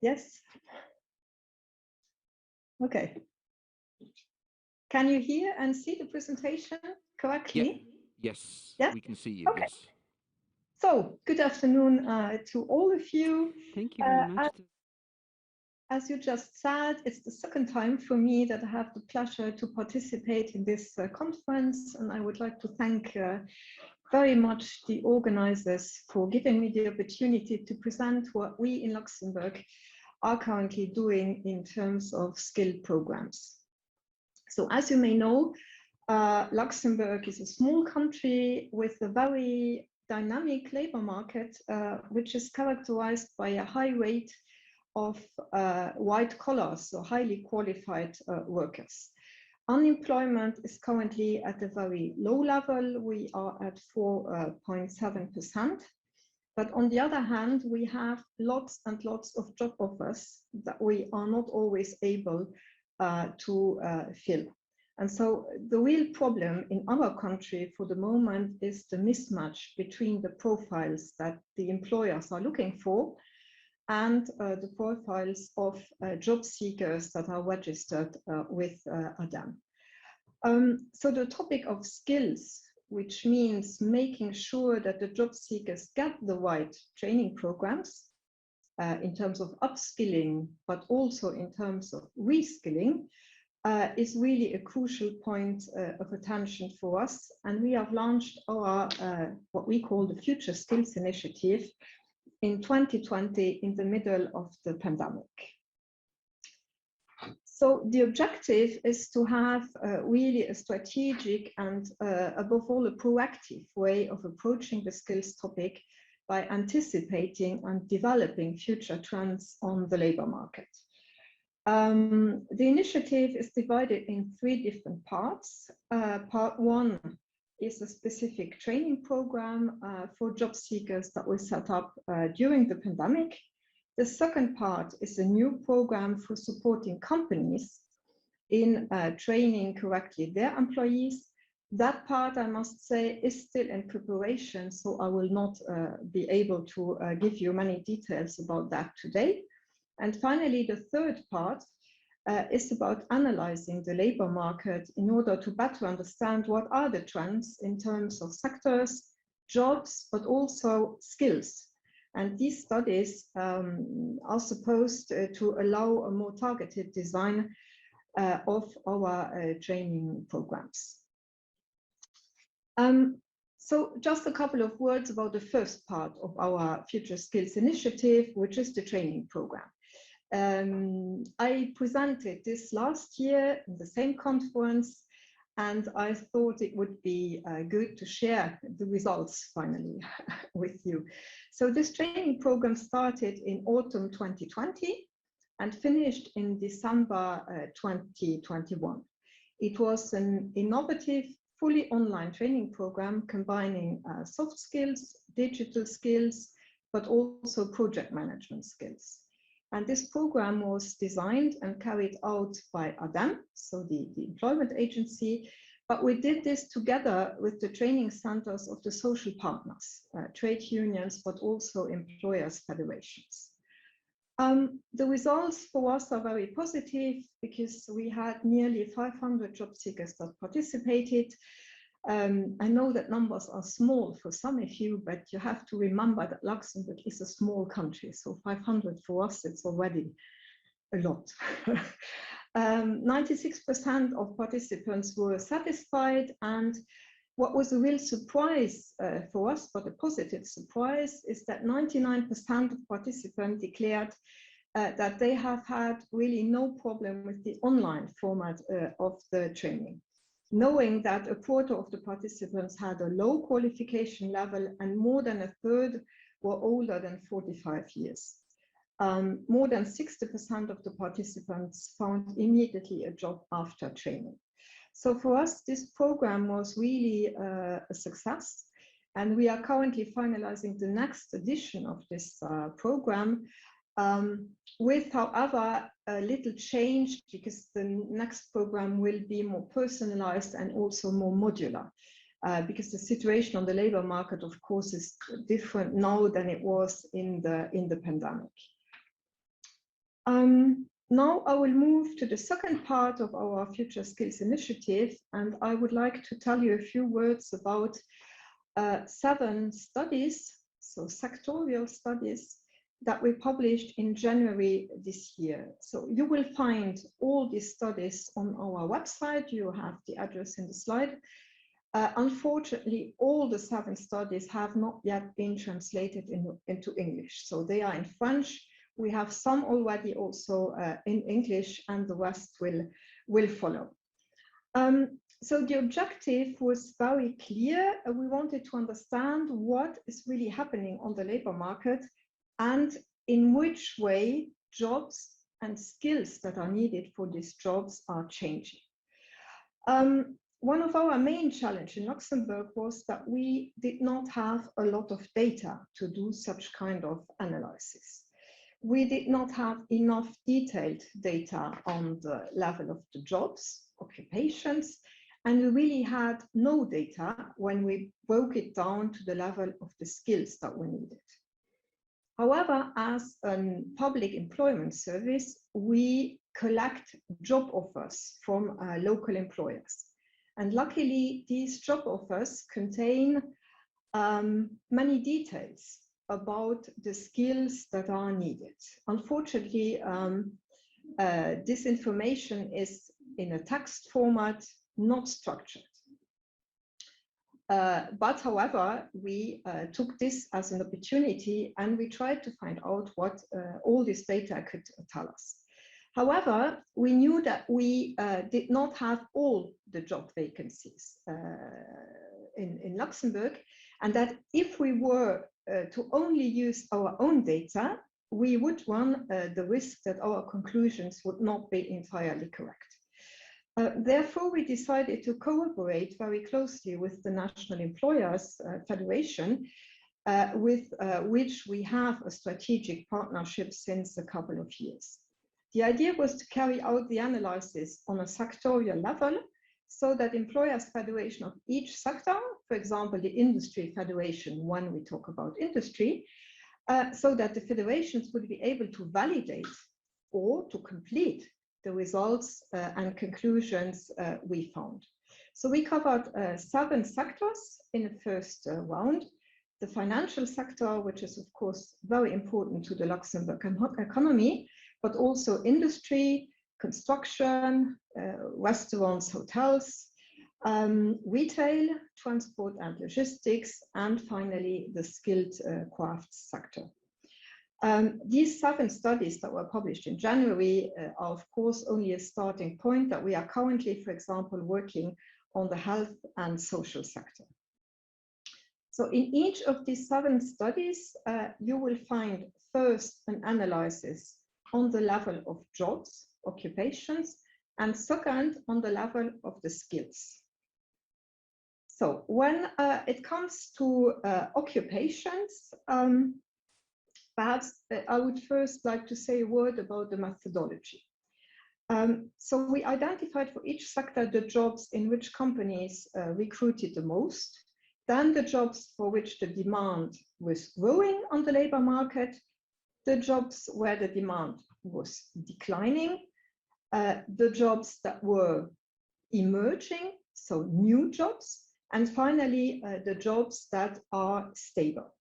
Yes. Okay. Can you hear and see the presentation correctly? Yes, Yes. we can see you. Okay. Yes. So, good afternoon to all of you. Thank you very much. As you just said, it's the second time for me that I have the pleasure to participate in this conference, and I would like to thank very much the organizers for giving me the opportunity to present what we in Luxembourg are currently doing in terms of skill programs. So as you may know, Luxembourg is a small country with a very dynamic labor market, which is characterized by a high rate of white collars, so highly qualified workers. Unemployment is currently at a very low level. We are at 4.7%. But on the other hand, we have lots and lots of job offers that we are not always able to fill. And so the real problem in our country for the moment is the mismatch between the profiles that the employers are looking for and the profiles of job seekers that are registered with ADAM. So the topic of skills, which means making sure that the job seekers get the right training programs in terms of upskilling, but also in terms of reskilling, is really a crucial point of attention for us. And we have launched our what we call the Future Skills Initiative in 2020 in the middle of the pandemic. So the objective is to have really a strategic and above all a proactive way of approaching the skills topic by anticipating and developing future trends on the labor market. The initiative is divided in 3 different parts. Part 1 is a specific training program for job seekers that was set up during the pandemic. The second part is a new program for supporting companies in training correctly their employees. That part, I must say, is still in preparation, so I will not be able to give you many details about that today. And finally, the third part is about analyzing the labor market in order to better understand what are the trends in terms of sectors, jobs, but also skills. And these studies are supposed to allow a more targeted design of our training programs. So just a couple of words about the first part of our Future Skills Initiative, which is the training program. I presented this last year in the same conference, and I thought it would be good to share the results finally with you. So this training program started in autumn 2020 and finished in December 2021. It was an innovative, fully online training program combining soft skills, digital skills, but also project management skills. And this program was designed and carried out by ADAM, so the employment agency, but we did this together with the training centers of the social partners, trade unions, but also employers' federations. The results for us are very positive because we had nearly 500 job seekers that participated. I know that numbers are small for some of you, but you have to remember that Luxembourg is a small country, so 500 for us, it's already a lot. 96% of participants were satisfied, and what was a real surprise for us, but a positive surprise, is that 99% of participants declared that they have had really no problem with the online format of the training, knowing that a quarter of the participants had a low qualification level and more than a third were older than 45 years. More than 60% of the participants found immediately a job after training. So for us, this program was really a success, and we are currently finalizing the next edition of this program with, however, a little change, because the next program will be more personalized and also more modular, because the situation on the labor market, of course, is different now than it was in the pandemic. Now I will move to the second part of our Future Skills Initiative, and I would like to tell you a few words about 7 studies, so sectorial studies, that we published in January this year. So you will find all these studies on our website. You have the address in the slide. Unfortunately, all the 7 studies have not yet been translated into English. So they are in French. We have some already also in English, and the rest will follow. So the objective was very clear. We wanted to understand what is really happening on the labor market and in which way jobs and skills that are needed for these jobs are changing. One of our main challenges in Luxembourg was that we did not have a lot of data to do such kind of analysis. We did not have enough detailed data on the level of the jobs, occupations, and we really had no data when we broke it down to the level of the skills that were needed. However, as a public employment service, we collect job offers from local employers. And luckily, these job offers contain many details about the skills that are needed. Unfortunately, this information is in a text format, not structured. But however, we took this as an opportunity and we tried to find out what all this data could tell us. However, we knew that we did not have all the job vacancies in Luxembourg, and that if we were to only use our own data, we would run the risk that our conclusions would not be entirely correct. Therefore, we decided to cooperate very closely with the National Employers Federation, with which we have a strategic partnership since a couple of years. The idea was to carry out the analysis on a sectorial level so that employers' federation of each sector, for example, the industry federation when we talk about industry, so that the federations would be able to validate or to complete the results and conclusions we found. So we covered 7 sectors in the first round. The financial sector, which is of course very important to the Luxembourg economy, but also industry, construction, restaurants, hotels, retail, transport and logistics, and finally the skilled crafts sector. These 7 studies that were published in January are of course only a starting point, that we are currently, for example, working on the health and social sector. So in each of these 7 studies, you will find first an analysis on the level of jobs, occupations, and second on the level of the skills. So when it comes to occupations, perhaps I would first like to say a word about the methodology. So we identified for each sector the jobs in which companies recruited the most, then the jobs for which the demand was growing on the labor market, the jobs where the demand was declining, the jobs that were emerging, so new jobs, and finally the jobs that are stable.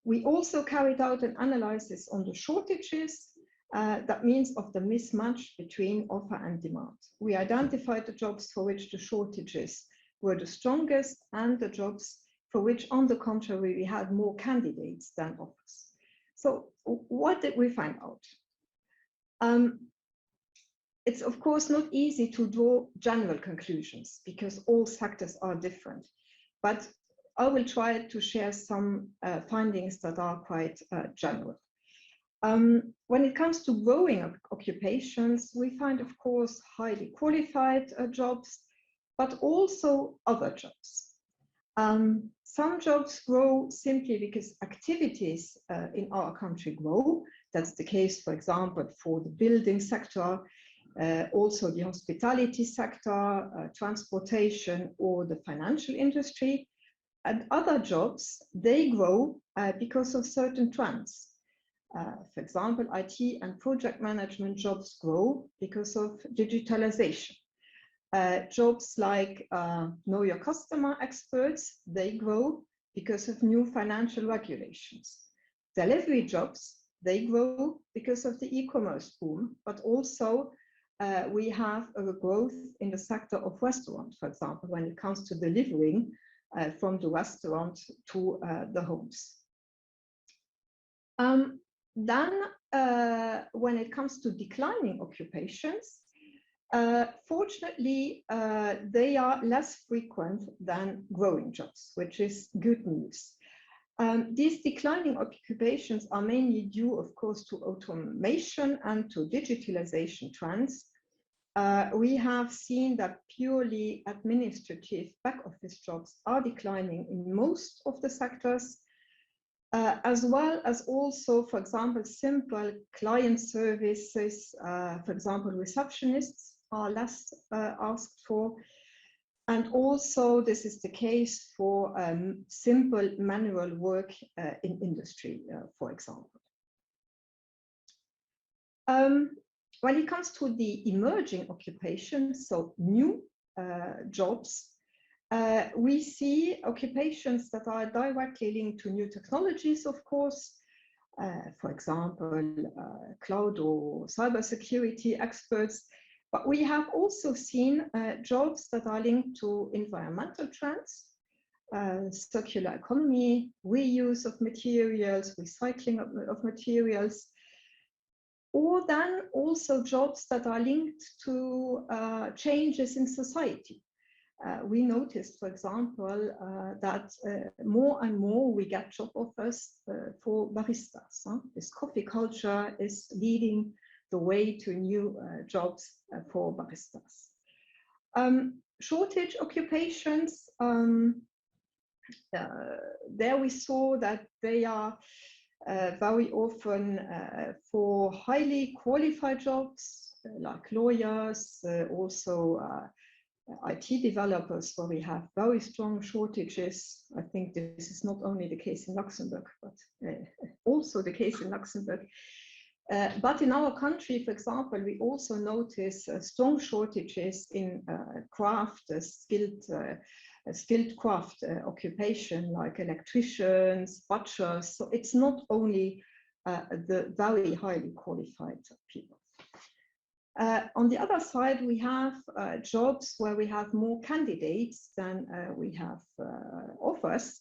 We also carried out an analysis on the shortages, that means of the mismatch between offer and demand. We identified the jobs for which the shortages were the strongest and the jobs for which, on the contrary, we had more candidates than offers. So what did we find out? It's of course not easy to draw general conclusions because all sectors are different, but I will try to share some findings that are quite general. When it comes to growing occupations, we find, of course, highly qualified jobs, but also other jobs. Some jobs grow simply because activities in our country grow. That's the case, for example, for the building sector, also the hospitality sector, transportation, or the financial industry. And other jobs, they grow because of certain trends. For example, IT and project management jobs grow because of digitalization. Jobs like know your customer experts, they grow because of new financial regulations. Delivery jobs, they grow because of the e-commerce boom, but also we have a growth in the sector of restaurant, for example, when it comes to delivering from the restaurant to the homes. Then, when it comes to declining occupations, fortunately, they are less frequent than growing jobs, which is good news. These declining occupations are mainly due, of course, to automation and to digitalization trends. We have seen that purely administrative back office jobs are declining in most of the sectors, as well as also, for example, simple client services, for example, receptionists are less asked for. And also, this is the case for simple manual work in industry, for example. When it comes to the emerging occupations, so new jobs, we see occupations that are directly linked to new technologies, of course. For example, cloud or cybersecurity experts. But we have also seen jobs that are linked to environmental trends, circular economy, reuse of materials, recycling of materials, or then also jobs that are linked to changes in society. We noticed, for example, that more and more we get job offers for baristas. This coffee culture is leading the way to new jobs for baristas. Shortage occupations, there we saw that they are very often for highly qualified jobs like lawyers, also IT developers, where we have very strong shortages. I think this is not only the case in Luxembourg, but also the case in Luxembourg. But in our country, for example, we also notice strong shortages in craft, skilled craft occupation like electricians, butchers. So it's not only the very highly qualified people. On the other side, we have jobs where we have more candidates than we have offers.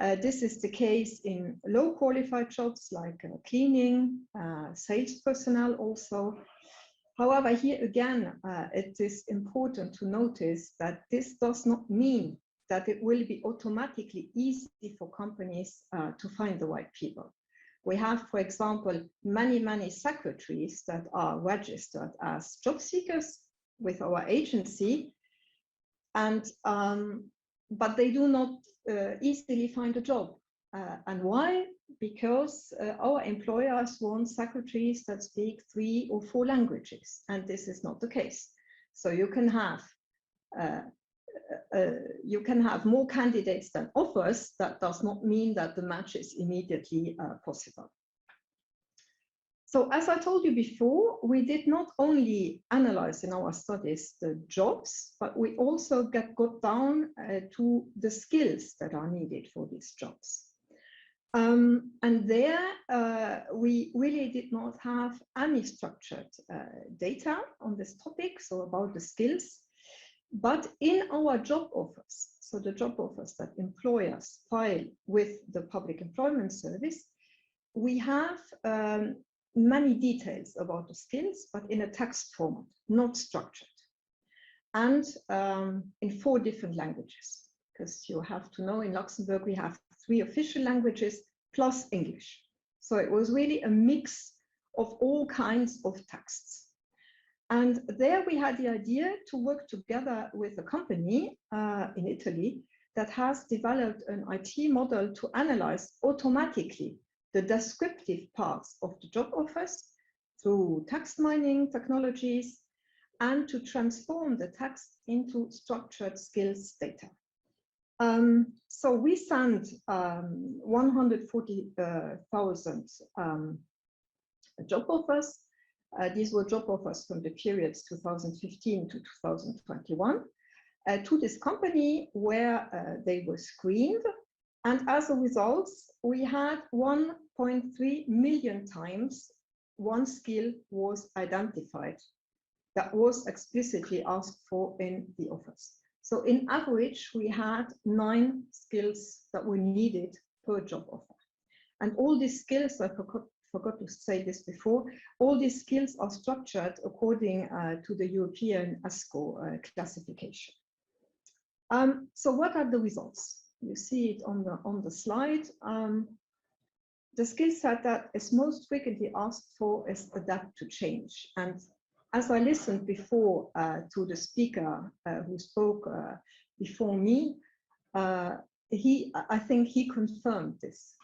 This is the case in low qualified jobs like cleaning, sales personnel also. However, here again, it is important to notice that this does not mean that it will be automatically easy for companies to find the right people. We have, for example, many secretaries that are registered as job seekers with our agency, and but they do not easily find a job. And why? Because our employers want secretaries that speak 3 or 4 languages, and this is not the case. So you can have more candidates than offers. That does not mean that the match is immediately possible. So as I told you before, we did not only analyze in our studies the jobs, but we also got down to the skills that are needed for these jobs. And there we really did not have any structured data on this topic, so about the skills. But in our job offers, so the job offers that employers file with the Public Employment Service, we have many details about the skills, but in a text format, not structured, and in 4 different languages. Because you have to know, in Luxembourg we have 3 official languages plus English. So it was really a mix of all kinds of texts. And there we had the idea to work together with a company in Italy that has developed an IT model to analyze automatically the descriptive parts of the job offers through text mining technologies and to transform the text into structured skills data. So we sent 140,000 job offers. These were job offers from the periods 2015 to 2021 to this company where they were screened. And as a result, we had 1.3 million times one skill was identified that was explicitly asked for in the offers. So in average, we had 9 skills that were needed per job offer. And all these skills, I forgot to say this before, all these skills are structured according to the European ESCO classification. So what are the results? You see it on the slide. The skill set that is most frequently asked for is adapt to change. And as I listened before to the speaker who spoke before me, I think he confirmed this.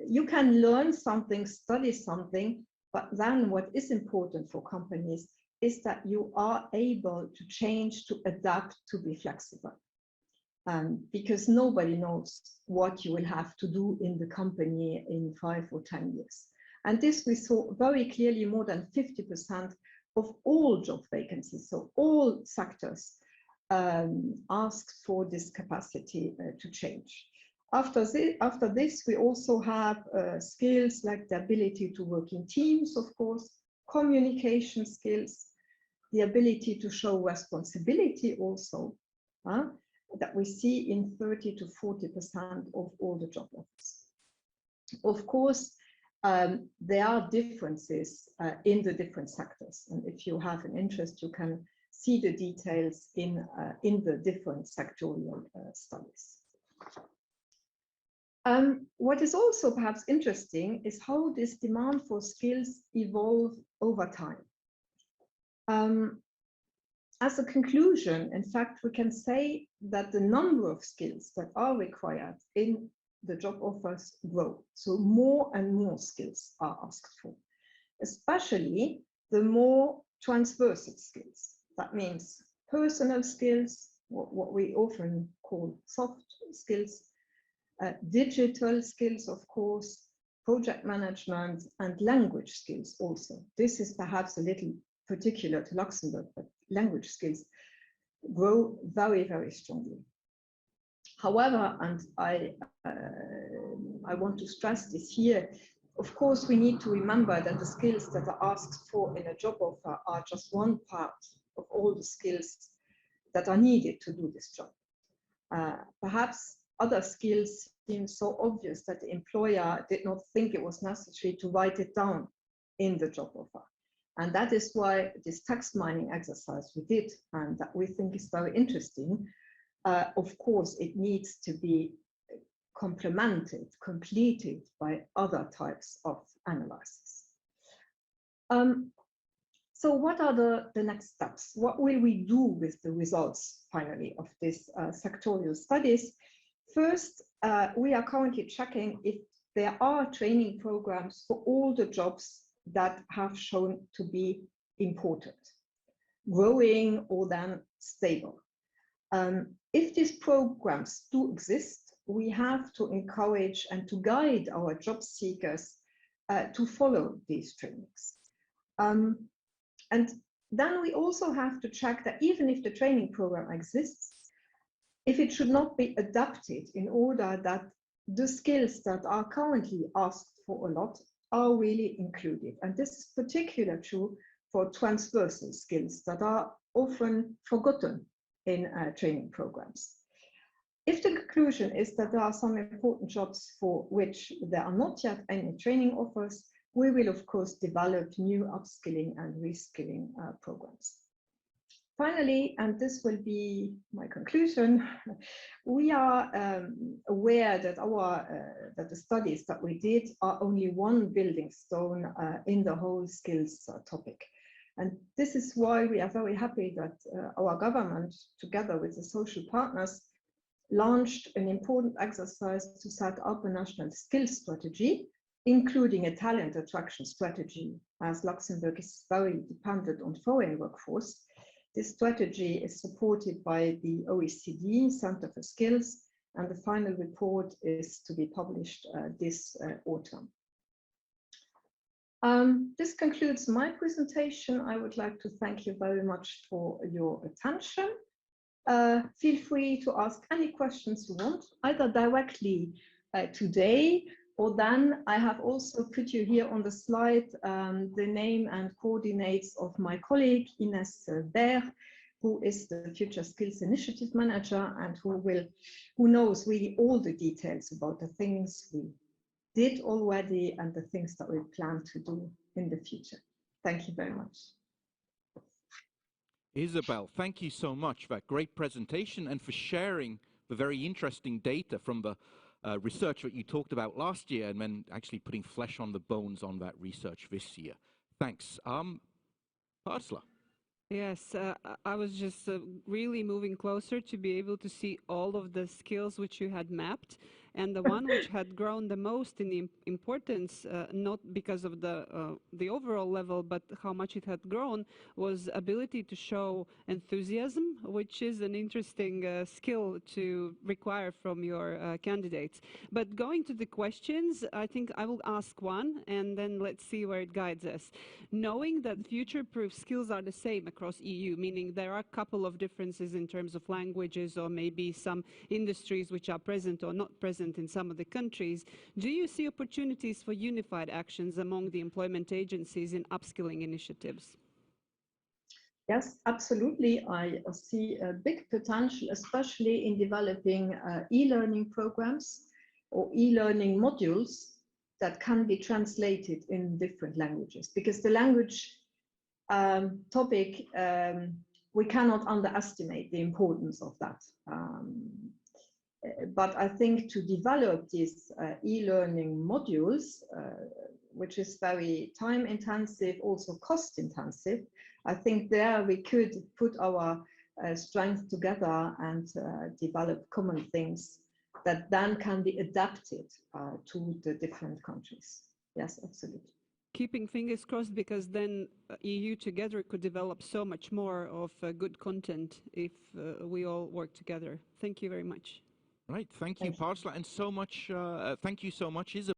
You can learn something, study something, but then what is important for companies is that you are able to change, to adapt, to be flexible. Because nobody knows what you will have to do in the company in 5 or 10 years. And this we saw very clearly. More than 50% of all job vacancies, so all sectors, asked for this capacity to change. After this, we also have skills like the ability to work in teams, of course, communication skills, the ability to show responsibility also, that we see in 30 to 40% of all the job offers. Of course, there are differences in the different sectors. And if you have an interest, you can see the details in the different sectorial studies. What is also perhaps interesting is how this demand for skills evolve over time. As a conclusion, in fact, we can say that the number of skills that are required in the job offers grow. So more and more skills are asked for, especially the more transversal skills. That means personal skills, what we often call soft skills, digital skills, of course, project management, and language skills also. This is perhaps a little particular to Luxembourg, but language skills grow very, very strongly. However, and I want to stress this here, of course, we need to remember that the skills that are asked for in a job offer are just one part of all the skills that are needed to do this job. Perhaps other skills seem so obvious that the employer did not think it was necessary to write it down in the job offer. And that is why this text mining exercise we did, and that we think is very interesting, of course, it needs to be complemented, completed by other types of analysis. So what are the next steps? What will we do with the results, finally, of these sectorial studies? First, we are currently checking if there are training programs for all the jobs that have shown to be important, growing, or then stable. If these programs do exist, we have to encourage and to guide our job seekers to follow these trainings. And then we also have to check that even if the training program exists, if it should not be adapted in order that the skills that are currently asked for a lot are really included. And this is particularly true for transversal skills that are often forgotten in training programs. If the conclusion is that there are some important jobs for which there are not yet any training offers, we will of course develop new upskilling and reskilling programs. Finally, and this will be my conclusion, we are aware that that the studies that we did are only one building stone in the whole skills topic. And this is why we are very happy that our government, together with the social partners, launched an important exercise to set up a national skills strategy, including a talent attraction strategy, as Luxembourg is very dependent on foreign workforce. This strategy is supported by the OECD Center for Skills, and the final report is to be published this autumn. This concludes my presentation. I would like to thank you very much for your attention. Feel free to ask any questions you want, either directly today, or then I have also put you here on the slide the name and coordinates of my colleague Ines Berg, who is the Future Skills Initiative Manager and who knows really all the details about the things we did already and the things that we plan to do in the future. Thank you very much. Isabelle, thank you so much for that great presentation and for sharing the very interesting data from the research that you talked about last year and then actually putting flesh on the bones on that research this year. Thanks. Parsla. Yes, I was just really moving closer to be able to see all of the skills which you had mapped, and the one which had grown the most in the importance, not because of the overall level, but how much it had grown, was ability to show enthusiasm, which is an interesting skill to require from your candidates. But going to the questions, I think I will ask one, and then let's see where it guides us. Knowing that future-proof skills are the same across EU, meaning there are a couple of differences in terms of languages or maybe some industries which are present or not present in some of the countries, do you see opportunities for unified actions among the employment agencies in upskilling initiatives? Yes, absolutely. I see a big potential, especially in developing e-learning programs or e-learning modules that can be translated in different languages, because the language topic, we cannot underestimate the importance of that. But I think to develop these e-learning modules, which is very time intensive, also cost intensive, I think there we could put our strength together and develop common things that then can be adapted to the different countries. Yes, absolutely. Keeping fingers crossed, because then EU together could develop so much more of good content if we all work together. Thank you very much. Right, thank you, Parsla, and so much. Thank you so much, Isabelle.